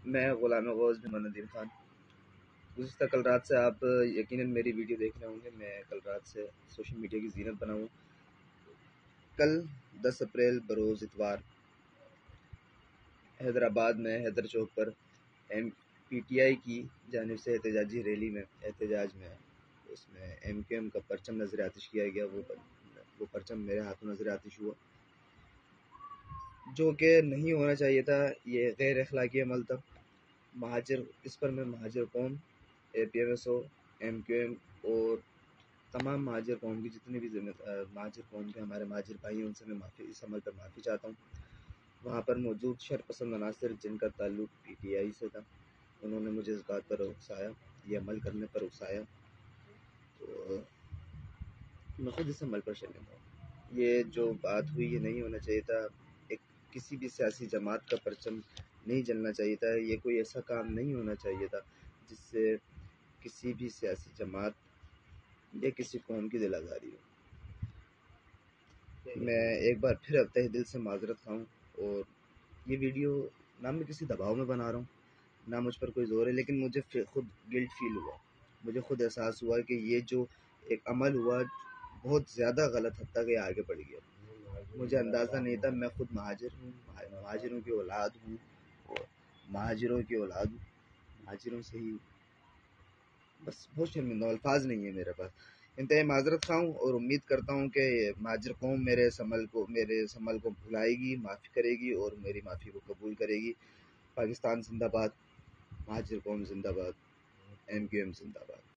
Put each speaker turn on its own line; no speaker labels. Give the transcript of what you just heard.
میں غلام غوث بن الدین خان گزشتہ کل رات سے آپ یقیناً میری ویڈیو دیکھ رہے ہوں گے. میں کل رات سے سوشل میڈیا کی زینت بنا ہوں. کل 10 اپریل بروز اتوار حیدرآباد میں حیدر چوک پر پی ٹی آئی کی جانب سے احتجاجی ریلی میں احتجاج میں اس میں ایم کیو ایم کا پرچم نظر آتش کیا گیا. وہ پرچم میرے ہاتھوں نظر آتش ہوا، جو کہ نہیں ہونا چاہیے تھا. یہ غیر اخلاقی عمل تھا. اس پر میں مہاجر قوم، A P M S O, M Q M اور تمام مہاجر قوم کی جتنے بھی مہاجر قوم کے ہمارے مہاجر بھائی ہیں ان سے میں اس عمل پر معافی چاہتا ہوں. وہاں پر موجود شرپسند عناصر جن کا تعلق پی ٹی آئی سے تھا، انہوں نے مجھے اس بات پر اکسایا، یہ عمل کرنے پر اکسایا، تو میں خود اس عمل پر شامل ہوں. یہ جو بات ہوئی یہ نہیں ہونا چاہیے تھا. کسی بھی سیاسی جماعت کا پرچم نہیں جلنا چاہیے تھا. یہ کوئی ایسا کام نہیں ہونا چاہیے تھا جس سے کسی بھی سیاسی جماعت یا کسی قوم کی دل آزاری ہو. میں ایک بار پھر تہ دل سے معذرت خواہ ہوں، اور یہ ویڈیو نہ میں کسی دباؤ میں بنا رہا ہوں، نہ مجھ پر کوئی زور ہے، لیکن مجھے خود گلٹ فیل ہوا. مجھے خود احساس ہوا کہ یہ جو ایک عمل ہوا بہت زیادہ غلط حد تک آگے بڑھ گیا. مجھے اندازہ نہیں تھا. میں خود مہاجر ہوں، مہاجروں کی اولاد ہوں، اور مہاجروں کی اولاد ہوں. مہاجروں سے ہی بس بہت شرمندہ، الفاظ نہیں ہے میرے پاس. انتہائی معذرت خواہ ہوں، اور امید کرتا ہوں کہ مہاجر قوم میرے اس عمل کو بھلائے گی، معافی کرے گی اور میری معافی کو قبول کرے گی. پاکستان زندہ باد، مہاجر قوم زندہ باد، ایم کیو ایم زندہ باد.